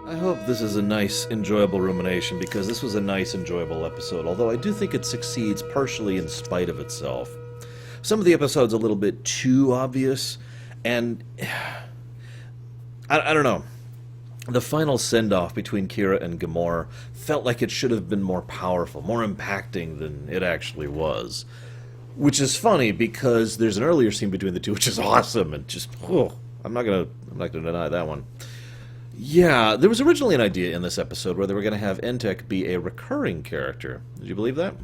I hope this is a nice, enjoyable rumination, because this was a nice, enjoyable episode, although I do think it succeeds partially in spite of itself. Some of the episode's a little bit too obvious, and I don't know. The final send-off between Kira and Gamora felt like it should have been more powerful, more impacting than it actually was. Which is funny, because there's an earlier scene between the two which is awesome, and just, I'm not gonna deny that one. Yeah, there was originally an idea in this episode where they were going to have Entek be a recurring character. Did you believe that?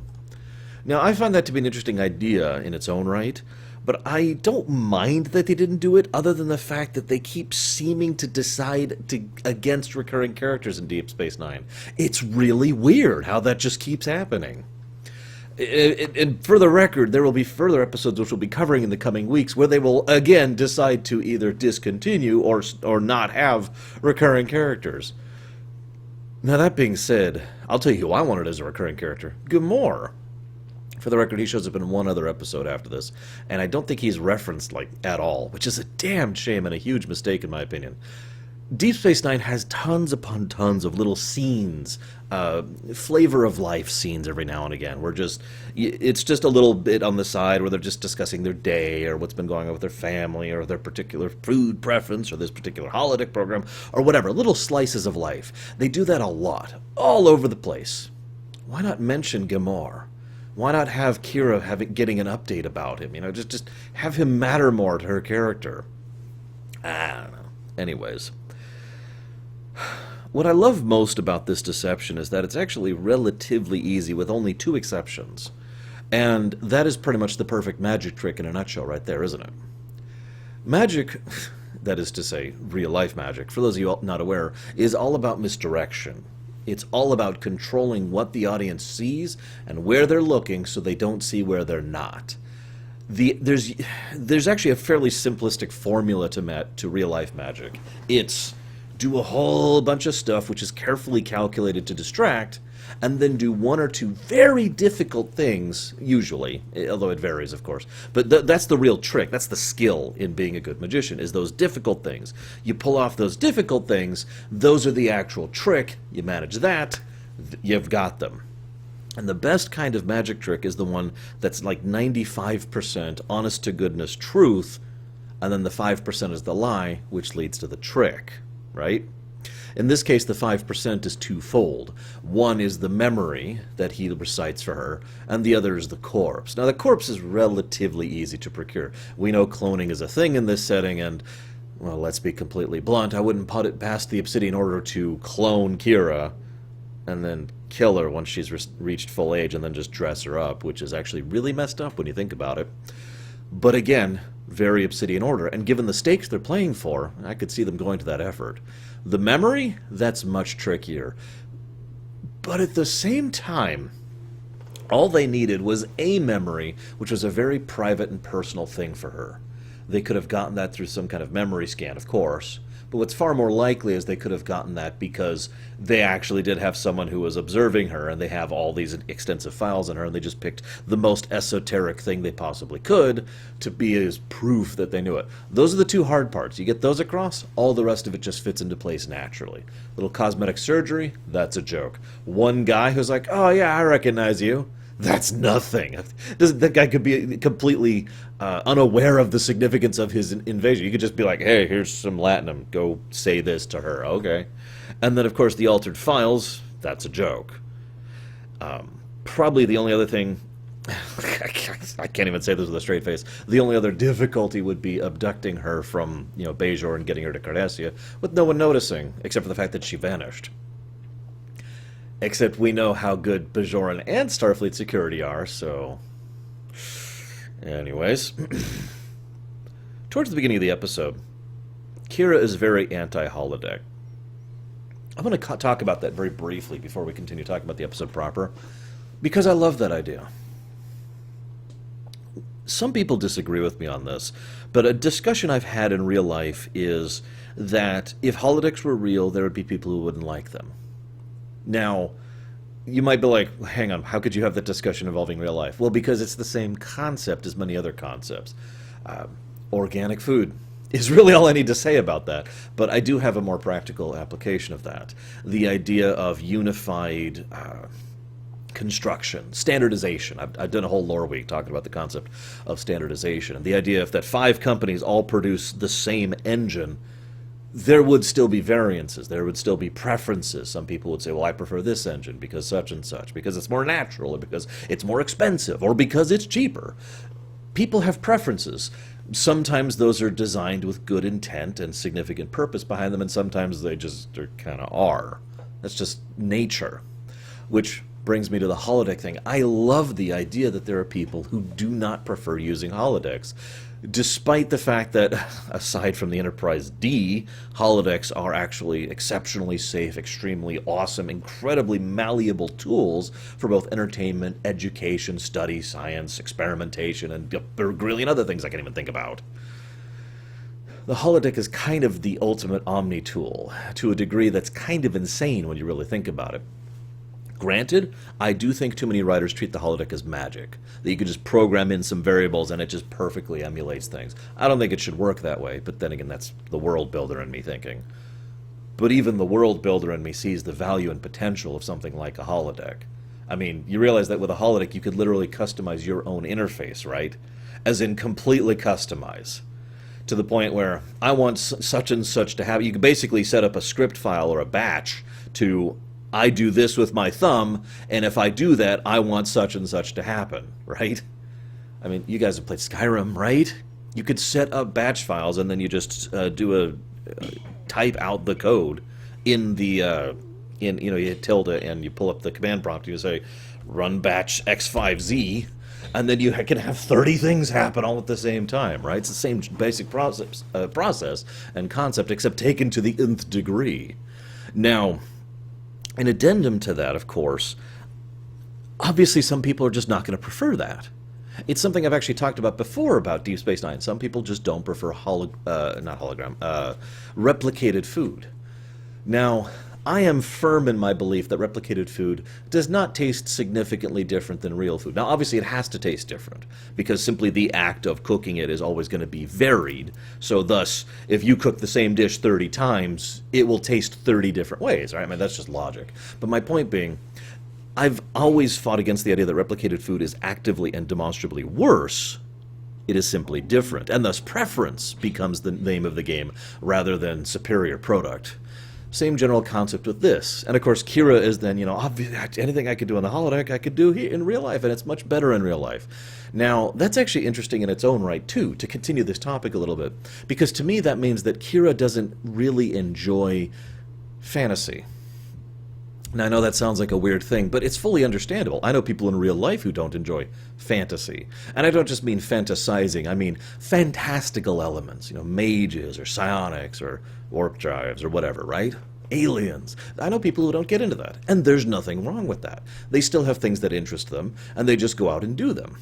Now, I find that to be an interesting idea in its own right, but I don't mind that they didn't do it, other than the fact that they keep seeming to decide against recurring characters in Deep Space Nine. It's really weird how that just keeps happening. And for the record, there will be further episodes which we'll be covering in the coming weeks where they will again decide to either discontinue or not have recurring characters. Now, that being said, I'll tell you who I wanted as a recurring character. Gamora. For the record, he shows up in one other episode after this, and I don't think he's referenced, like, at all, which is a damn shame and a huge mistake in my opinion. Deep Space Nine has tons upon tons of little scenes, flavor of life scenes every now and again, where it's just a little bit on the side where they're just discussing their day, or what's been going on with their family, or their particular food preference, or this particular holodeck program, or whatever, little slices of life. They do that a lot, all over the place. Why not mention Gamora? Why not have Kira getting an update about him? You know, just have him matter more to her character. I don't know. Anyways. What I love most about this deception is that it's actually relatively easy, with only two exceptions. And that is pretty much the perfect magic trick in a nutshell right there, isn't it? Magic, that is to say, real-life magic, for those of you not aware, is all about misdirection. It's all about controlling what the audience sees and where they're looking so they don't see where they're not. There's actually a fairly simplistic formula to real-life magic. It's do a whole bunch of stuff which is carefully calculated to distract, and then do one or two very difficult things, usually, although it varies, of course. But that's the real trick. That's the skill in being a good magician, is those difficult things. You pull off those difficult things, those are the actual trick. You manage that, you've got them. And the best kind of magic trick is the one that's like 95% honest-to-goodness truth, and then the 5% is the lie, which leads to the trick. Right? In this case, the 5% is twofold. One is the memory that he recites for her, and the other is the corpse. Now, the corpse is relatively easy to procure. We know cloning is a thing in this setting, and, well, let's be completely blunt, I wouldn't put it past the Obsidian Order to clone Kira and then kill her once she's reached full age and then just dress her up, which is actually really messed up when you think about it. But again, very Obsidian Order, and given the stakes they're playing for, I could see them going to that effort. The memory, that's much trickier. But at the same time, all they needed was a memory, which was a very private and personal thing for her. They could have gotten that through some kind of memory scan, of course, but what's far more likely is they could have gotten that because they actually did have someone who was observing her, and they have all these extensive files on her, and they just picked the most esoteric thing they possibly could to be as proof that they knew it. Those are the two hard parts. You get those across, all the rest of it just fits into place naturally. Little cosmetic surgery, that's a joke. One guy who's like, oh yeah, I recognize you. That's nothing. That guy could be completely unaware of the significance of his invasion. You could just be like, hey, here's some latinum. Go say this to her. Okay. And then, of course, the altered files, that's a joke. Probably the only other thing... I can't even say this with a straight face. The only other difficulty would be abducting her from, Bajor and getting her to Cardassia, with no one noticing, except for the fact that she vanished. Except we know how good Bajoran and Starfleet security are, so... Anyways. Towards the beginning of the episode, Kira is very anti-holodeck. I'm going to talk about that very briefly before we continue talking about the episode proper, because I love that idea. Some people disagree with me on this, but a discussion I've had in real life is that if holodecks were real, there would be people who wouldn't like them. Now, you might be like, hang on, how could you have that discussion involving real life? Well, because it's the same concept as many other concepts. Organic food. is really all I need to say about that. But I do have a more practical application of that. The idea of unified construction, standardization. I've done a whole lore week talking about the concept of standardization. And the idea if that 5 companies all produce the same engine, there would still be variances. There would still be preferences. Some people would say, well, I prefer this engine because such and such, because it's more natural, or because it's more expensive, or because it's cheaper. People have preferences. Sometimes those are designed with good intent and significant purpose behind them, and sometimes they just kind of are. That's just nature. Which brings me to the holodeck thing. I love the idea that there are people who do not prefer using holodecks, despite the fact that, aside from the Enterprise D, holodecks are actually exceptionally safe, extremely awesome, incredibly malleable tools for both entertainment, education, study, science, experimentation, and a grillion other things I can't even think about. The holodeck is kind of the ultimate omni tool, to a degree that's kind of insane when you really think about it. Granted, I do think too many writers treat the holodeck as magic, that you could just program in some variables and it just perfectly emulates things. I don't think it should work that way, but then again, that's the world builder in me thinking. But even the world builder in me sees the value and potential of something like a holodeck. I mean, you realize that with a holodeck you could literally customize your own interface, right? As in completely customize. To the point where I want such and such to happen. You could basically set up a script file or a batch to, I do this with my thumb, and if I do that, I want such and such to happen, right? I mean, you guys have played Skyrim, right? You could set up batch files, and then you just type out the code in the, you hit tilde, and you pull up the command prompt, and you say, run batch x5z, and then you can have 30 things happen all at the same time, right? It's the same basic process and concept, except taken to the nth degree. Now, an addendum to that, of course, obviously some people are just not going to prefer that. It's something I've actually talked about before about Deep Space Nine. Some people just don't prefer replicated food. Now, I am firm in my belief that replicated food does not taste significantly different than real food. Now, obviously, it has to taste different, because simply the act of cooking it is always going to be varied. So thus, if you cook the same dish 30 times, it will taste 30 different ways, right? I mean, that's just logic. But my point being, I've always fought against the idea that replicated food is actively and demonstrably worse. It is simply different, and thus preference becomes the name of the game rather than superior product. Same general concept with this. And of course, Kira is then, anything I could do on the holodeck, I could do here in real life, and it's much better in real life. Now, that's actually interesting in its own right, too, to continue this topic a little bit, because to me that means that Kira doesn't really enjoy fantasy. Now, I know that sounds like a weird thing, but it's fully understandable. I know people in real life who don't enjoy fantasy. And I don't just mean fantasizing, I mean fantastical elements, mages or psionics or warp drives or whatever, right? Aliens. I know people who don't get into that, and there's nothing wrong with that. They still have things that interest them, and they just go out and do them,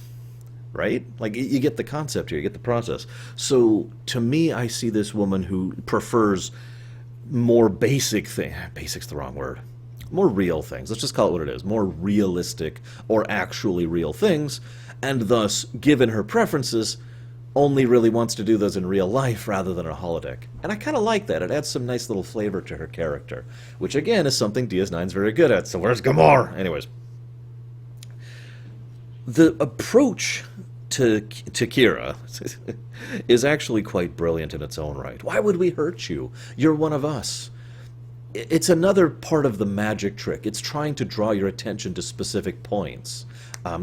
right? Like, you get the concept here, you get the process. So, to me, I see this woman who prefers more basic things. Basic's the wrong word. More real things. Let's just call it what it is. More realistic or actually real things, and thus, given her preferences, only really wants to do those in real life rather than a holodeck. And I kind of like that. It adds some nice little flavor to her character, which again is something DS9's very good at. So where's Gamor? Anyways. The approach to Kira is actually quite brilliant in its own right. Why would we hurt you? You're one of us. It's another part of the magic trick. It's trying to draw your attention to specific points,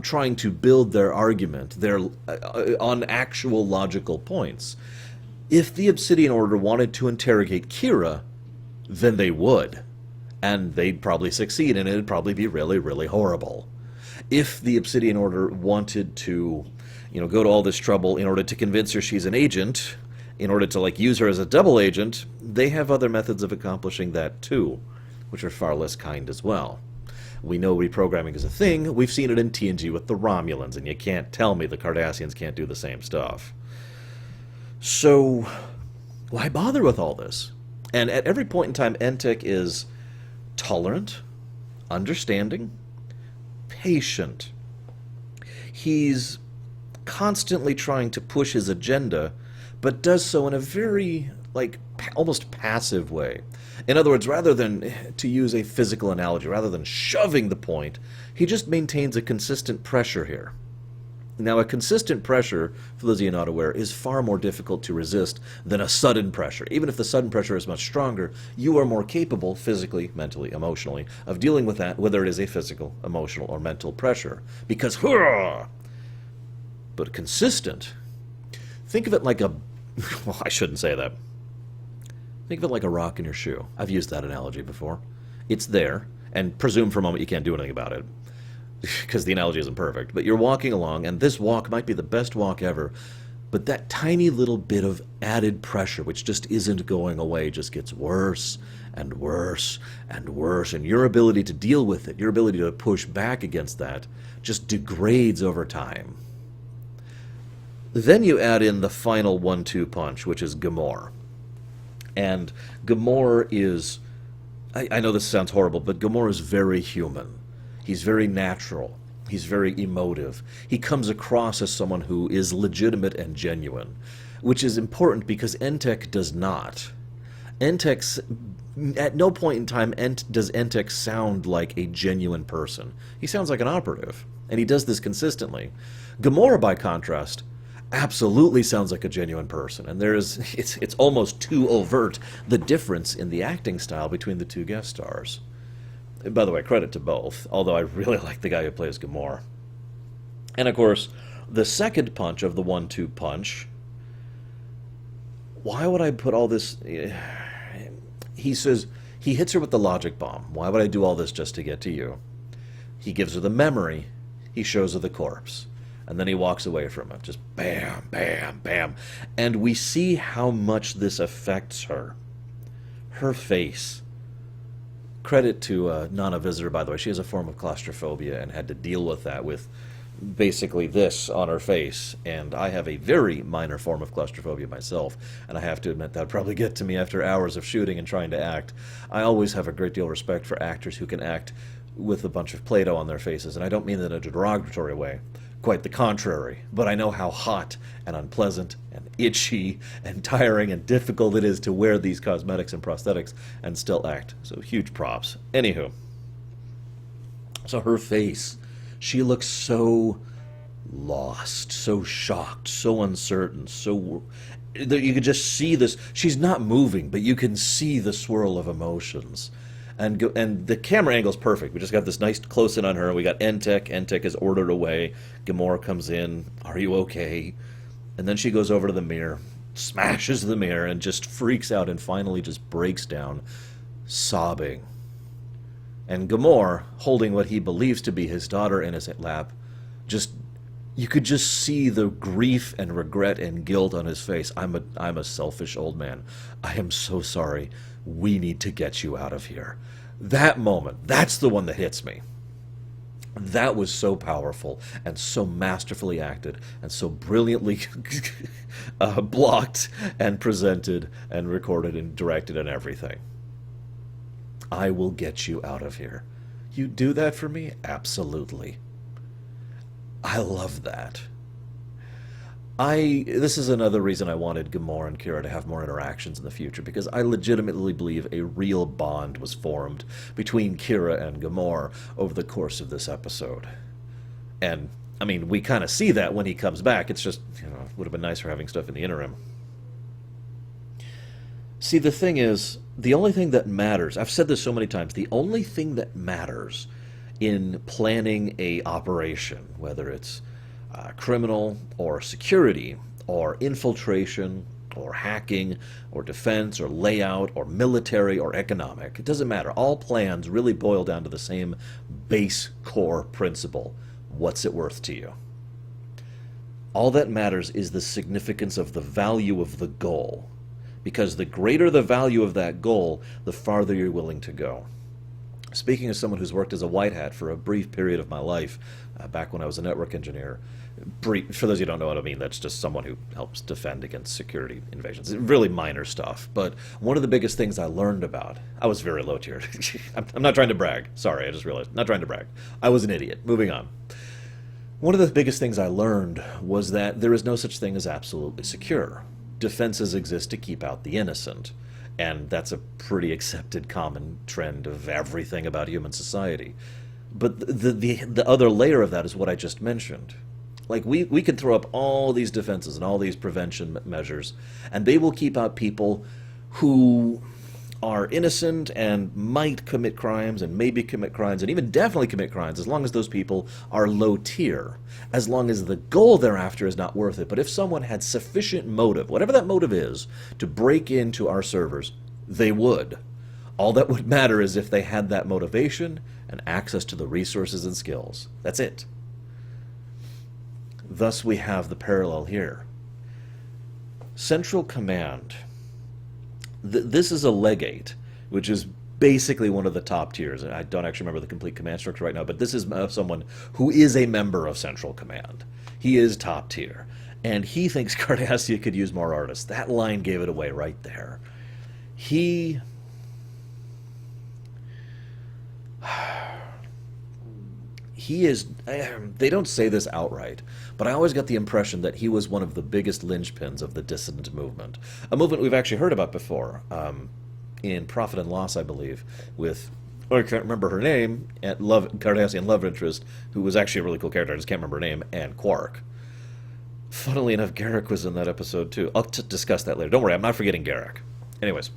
trying to build their argument on actual logical points. If the Obsidian Order wanted to interrogate Kira, then they would. And they'd probably succeed, and it'd probably be really, really horrible. If the Obsidian Order wanted to, go to all this trouble in order to convince her she's an agent, in order to use her as a double agent, they have other methods of accomplishing that too, which are far less kind as well. We know reprogramming is a thing. We've seen it in TNG with the Romulans, and you can't tell me the Cardassians can't do the same stuff. So, why bother with all this? And at every point in time, Entek is tolerant, understanding, patient. He's constantly trying to push his agenda, but does so in a very, like, almost passive way. In other words, rather than, to use a physical analogy, rather than shoving the point, he just maintains a consistent pressure here. Now, a consistent pressure, for those of you not aware, is far more difficult to resist than a sudden pressure. Even if the sudden pressure is much stronger, you are more capable, physically, mentally, emotionally, of dealing with that, whether it is a physical, emotional, or mental pressure. Because, hurrah! But consistent, think of it like a, well, I shouldn't say that. Think of it like a rock in your shoe. I've used that analogy before. It's there, and presume for a moment you can't do anything about it, because the analogy isn't perfect. But you're walking along, and this walk might be the best walk ever, but that tiny little bit of added pressure, which just isn't going away, just gets worse and worse and worse, and your ability to deal with it, your ability to push back against that, just degrades over time. Then you add in the final 1-2 punch, which is Gamor. And Gamor is, I know this sounds horrible, but Gamor is very human. He's very natural. He's very emotive. He comes across as someone who is legitimate and genuine, which is important because Entek does not. Entek's, at no point in time does Entek sound like a genuine person. He sounds like an operative, and he does this consistently. Gamora, by contrast, absolutely sounds like a genuine person, and it's almost too overt, the difference in the acting style between the two guest stars. By the way, credit to both, although I really like the guy who plays Gamora. And of course, the second punch of the 1-2 punch, why would I put all this, he says, he hits her with the logic bomb. Why would I do all this just to get to you? He gives her the memory, he shows her the corpse. And then he walks away from it. Just bam, bam, bam. And we see how much this affects her. Her face. Credit to Nana Visitor, by the way. She has a form of claustrophobia and had to deal with that with basically this on her face. And I have a very minor form of claustrophobia myself. And I have to admit that would probably get to me after hours of shooting and trying to act. I always have a great deal of respect for actors who can act with a bunch of Play-Doh on their faces. And I don't mean that in a derogatory way. Quite the contrary, but I know how hot and unpleasant and itchy and tiring and difficult it is to wear these cosmetics and prosthetics and still act. So huge props. Anywho, so her face, she looks so lost, so shocked, so uncertain, so that you could just see this. She's not moving, but you can see the swirl of emotions. And the camera angle's perfect. We just got this nice close-in on her. We got Entek. Entek is ordered away. Gamora comes in. Are you okay? And then she goes over to the mirror, smashes the mirror, and just freaks out and finally just breaks down, sobbing. And Gamora, holding what he believes to be his daughter in his lap, you could just see the grief and regret and guilt on his face. I'm a selfish old man. I am so sorry. We need to get you out of here. That moment, that's the one that hits me. That was so powerful and so masterfully acted and so brilliantly blocked and presented and recorded and directed and everything. I will get you out of here. You do that for me? Absolutely. I love that. This is another reason I wanted Gamora and Kira to have more interactions in the future, because I legitimately believe a real bond was formed between Kira and Gamora over the course of this episode. And, I mean, we kind of see that when he comes back. It's just, it would have been nicer having stuff in the interim. See, the thing is, the only thing that matters, I've said this so many times, the only thing that matters in planning a operation, whether it's criminal or security or infiltration or hacking or defense or layout or military or economic, it doesn't matter. All plans really boil down to the same base core principle. What's it worth to you? All that matters is the significance of the value of the goal, because the greater the value of that goal, the farther you're willing to go. Speaking as someone who's worked as a white hat for a brief period of my life, back when I was a network engineer, for those of you who don't know what I mean, that's just someone who helps defend against security invasions. Really minor stuff. But one of the biggest things I learned about, I was very low tiered. I'm not trying to brag. Sorry, I just realized. Not trying to brag. I was an idiot. Moving on. One of the biggest things I learned was that there is no such thing as absolutely secure. defenses exist to keep out the innocent. And that's a pretty accepted common trend of everything about human society. But the other layer of that is what I just mentioned. Like, we can throw up all these defenses and all these prevention measures, and they will keep out people who are innocent and might commit crimes and maybe commit crimes and even definitely commit crimes, as long as those people are low tier, as long as the goal thereafter is not worth it. But if someone had sufficient motive, whatever that motive is, to break into our servers, they would. All that would matter is if they had that motivation and access to the resources and skills. That's it. Thus we have the parallel here. Central Command. This is a legate, which is basically one of the top tiers. I don't actually remember the complete command structure right now, but this is someone who is a member of Central Command. He is top tier. And he thinks Cardassia could use more artists. That line gave it away right there. He is, they don't say this outright, but I always got the impression that he was one of the biggest linchpins of the dissident movement. A movement we've actually heard about before, in Profit and Loss, I believe, with, I can't remember her name, Cardassian love interest, who was actually a really cool character, I just can't remember her name, and Quark. Funnily enough, Garak was in that episode too. I'll discuss that later. Don't worry, I'm not forgetting Garak. Anyways.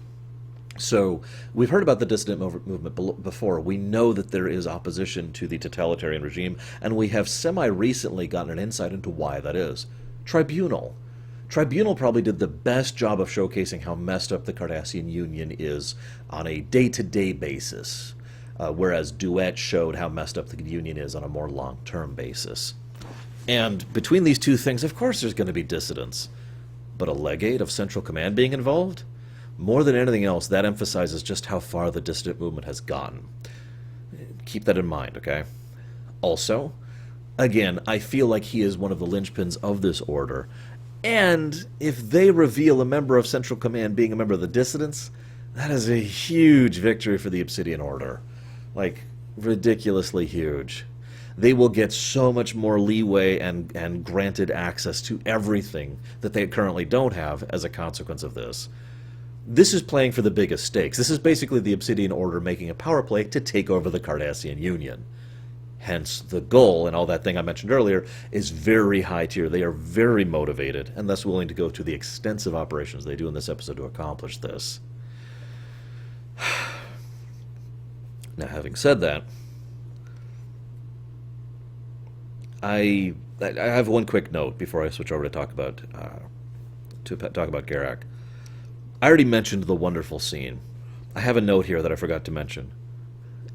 So, we've heard about the dissident movement before. We know that there is opposition to the totalitarian regime, and we have semi-recently gotten an insight into why that is. Tribunal. Tribunal probably did the best job of showcasing how messed up the Cardassian Union is on a day-to-day basis, whereas Duet showed how messed up the Union is on a more long-term basis. And between these two things, of course there's going to be dissidents. But a legate of Central Command being involved? More than anything else, that emphasizes just how far the dissident movement has gone. Keep that in mind, okay? Also, again, I feel like he is one of the linchpins of this order. And if they reveal a member of Central Command being a member of the dissidents, that is a huge victory for the Obsidian Order. Like, ridiculously huge. They will get so much more leeway and granted access to everything that they currently don't have as a consequence of this. This is playing for the biggest stakes. This is basically the Obsidian Order making a power play to take over the Cardassian Union. Hence, the goal, and all that thing I mentioned earlier, is very high tier. They are very motivated, and thus willing to go to the extensive operations they do in this episode to accomplish this. Now, having said that, I have one quick note before I switch over to talk about Garak. I already mentioned the wonderful scene. I have a note here that I forgot to mention.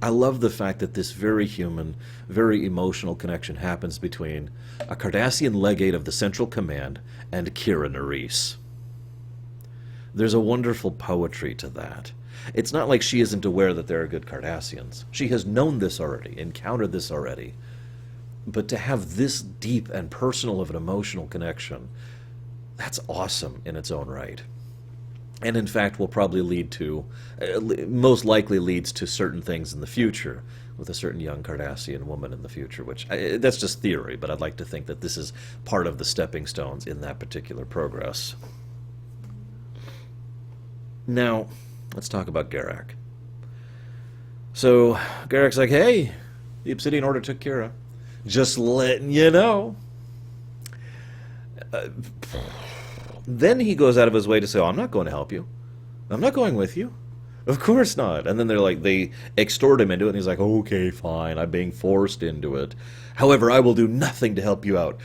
I love the fact that this very human, very emotional connection happens between a Cardassian legate of the Central Command and Kira Nerys. There's a wonderful poetry to that. It's not like she isn't aware that there are good Cardassians. She has known this already, encountered this already. But to have this deep and personal of an emotional connection, that's awesome in its own right. And in fact will probably lead to, most likely leads to certain things in the future, with a certain young Cardassian woman in the future, which, that's just theory, but I'd like to think that this is part of the stepping stones in that particular progress. Now, let's talk about Garak. So, Garak's like, hey, the Obsidian Order took Kira. Just letting you know. Then he goes out of his way to say, oh, I'm not going to help you. I'm not going with you. Of course not. And then they extort him into it, and he's like, okay, fine, I'm being forced into it. However, I will do nothing to help you out.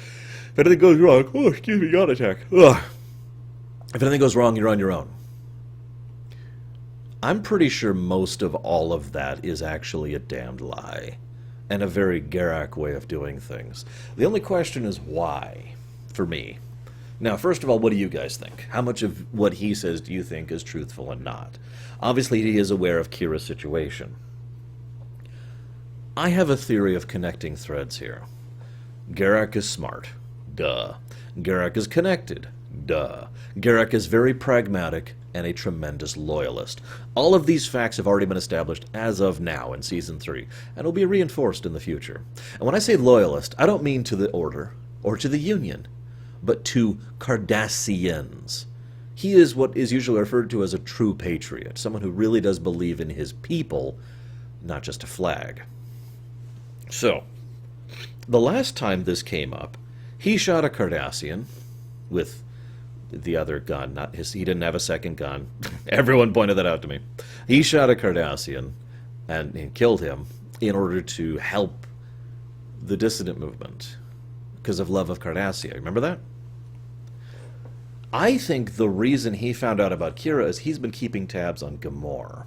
If anything goes wrong, oh, excuse me, yawn attack. Ugh. If anything goes wrong, you're on your own. I'm pretty sure most of all of that is actually a damned lie, and a very Garak way of doing things. The only question is why, for me. Now, first of all, what do you guys think? How much of what he says do you think is truthful and not? Obviously, he is aware of Kira's situation. I have a theory of connecting threads here. Garak is smart. Duh. Garak is connected. Duh. Garak is very pragmatic and a tremendous loyalist. All of these facts have already been established as of now in Season 3, and will be reinforced in the future. And when I say loyalist, I don't mean to the Order or to the Union, but to Cardassians. He is what is usually referred to as a true patriot, someone who really does believe in his people, not just a flag. So, the last time this came up, he shot a Cardassian with the other gun. Not his. He didn't have a second gun. Everyone pointed that out to me. He shot a Cardassian and killed him in order to help the dissident movement because of love of Cardassia. Remember that? I think the reason he found out about Kira is he's been keeping tabs on Gamor.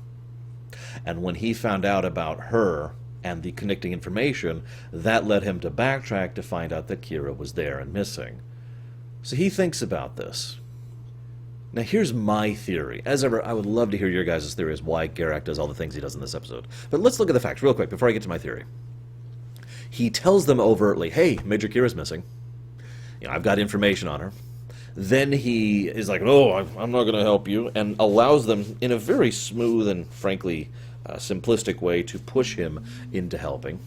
And when he found out about her and the connecting information, that led him to backtrack to find out that Kira was there and missing. So he thinks about this. Now here's my theory. As ever, I would love to hear your guys' theories why Garak does all the things he does in this episode. But let's look at the facts real quick before I get to my theory. He tells them overtly, hey, Major Kira's missing. I've got information on her. Then he is like, oh, I'm not going to help you, and allows them in a very smooth and frankly simplistic way to push him into helping.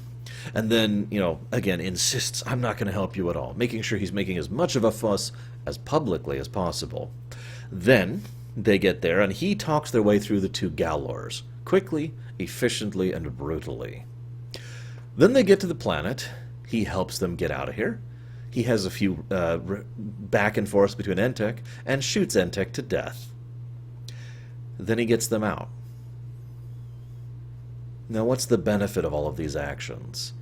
And then, again, insists, I'm not going to help you at all, making sure he's making as much of a fuss as publicly as possible. Then they get there, and he talks their way through the two Galors, quickly, efficiently, and brutally. Then they get to the planet. He helps them get out of here. He has a few back and forth between Entek and shoots Entek to death. Then he gets them out. Now, what's the benefit of all of these actions?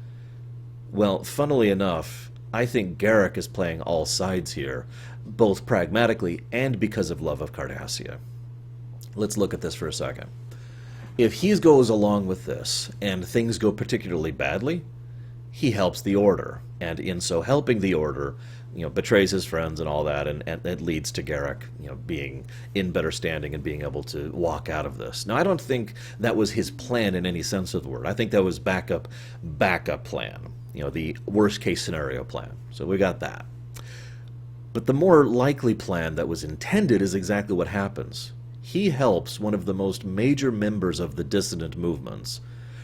Well, funnily enough, I think Garak is playing all sides here, both pragmatically and because of love of Cardassia. Let's look at this for a second. If he goes along with this and things go particularly badly, he helps the Order, and in so helping the Order, betrays his friends and all that, and it leads to Garak, being in better standing and being able to walk out of this. Now, I don't think that was his plan in any sense of the word. I think that was backup plan, the worst case scenario plan. So we got that. But the more likely plan that was intended is exactly what happens. He helps one of the most major members of the dissident movements,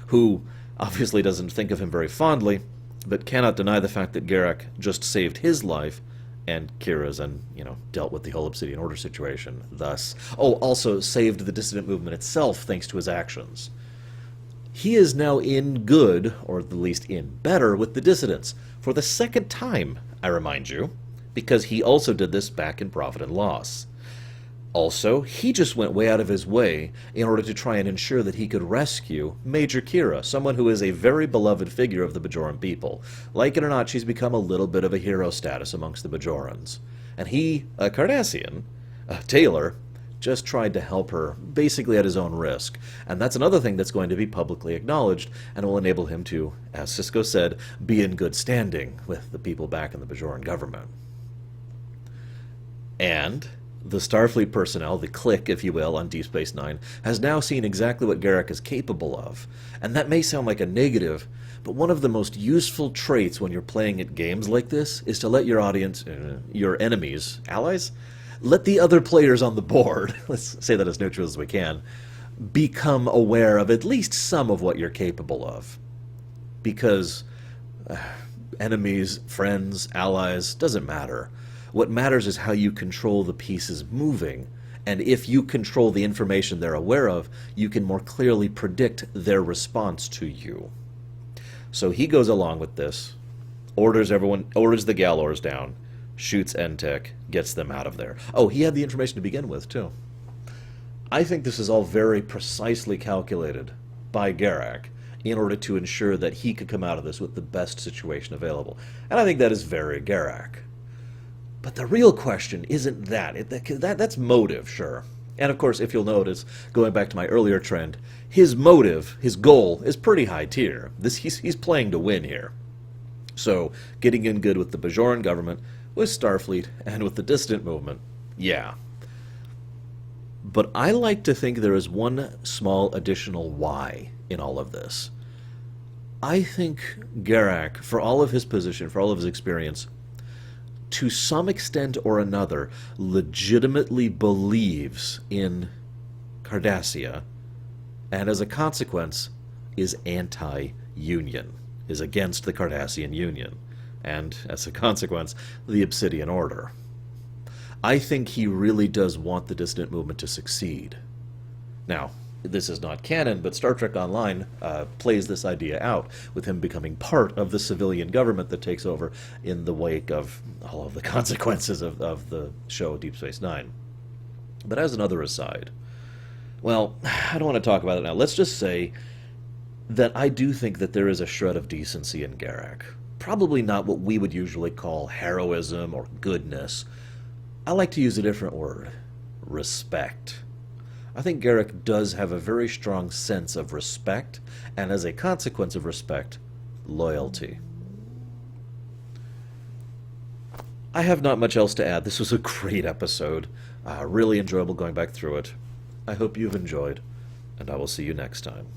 who obviously doesn't think of him very fondly, but cannot deny the fact that Garak just saved his life and Kira's and, dealt with the whole Obsidian Order situation. Thus, also saved the dissident movement itself thanks to his actions. He is now in good, or at least in better, with the dissidents, for the second time, I remind you, because he also did this back in Profit and Loss. Also, he just went way out of his way in order to try and ensure that he could rescue Major Kira, someone who is a very beloved figure of the Bajoran people. Like it or not, she's become a little bit of a hero status amongst the Bajorans. And he, a Cardassian, Taylor, just tried to help her, basically at his own risk. And that's another thing that's going to be publicly acknowledged and will enable him to, as Cisco said, be in good standing with the people back in the Bajoran government. And the Starfleet personnel, the clique, if you will, on Deep Space Nine, has now seen exactly what Garak is capable of. And that may sound like a negative, but one of the most useful traits when you're playing at games like this is to let your audience, your enemies, allies, let the other players on the board, let's say that as neutral as we can, become aware of at least some of what you're capable of. Because enemies, friends, allies, doesn't matter. What matters is how you control the pieces moving, and if you control the information they're aware of, you can more clearly predict their response to you. So he goes along with this, orders the Galors down, shoots Entek, gets them out of there. Oh, he had the information to begin with, too. I think this is all very precisely calculated by Garak in order to ensure that he could come out of this with the best situation available. And I think that is very Garak. But the real question isn't that. That's motive, sure. And of course, if you'll notice, going back to my earlier trend, his motive, his goal, is pretty high tier. He's playing to win here. So, getting in good with the Bajoran government, with Starfleet, and with the dissident movement, yeah. But I like to think there is one small additional why in all of this. I think Garak, for all of his position, for all of his experience, to some extent or another, legitimately believes in Cardassia, and as a consequence, is anti-Union, is against the Cardassian Union, and as a consequence, the Obsidian Order. I think he really does want the dissident movement to succeed. Now, this is not canon, but Star Trek Online plays this idea out, with him becoming part of the civilian government that takes over in the wake of all of the consequences of the show Deep Space Nine. But as another aside, well, I don't want to talk about it now. Let's just say that I do think that there is a shred of decency in Garak. Probably not what we would usually call heroism or goodness. I like to use a different word: respect. I think Garak does have a very strong sense of respect, and as a consequence of respect, loyalty. I have not much else to add. This was a great episode. Really enjoyable going back through it. I hope you've enjoyed, and I will see you next time.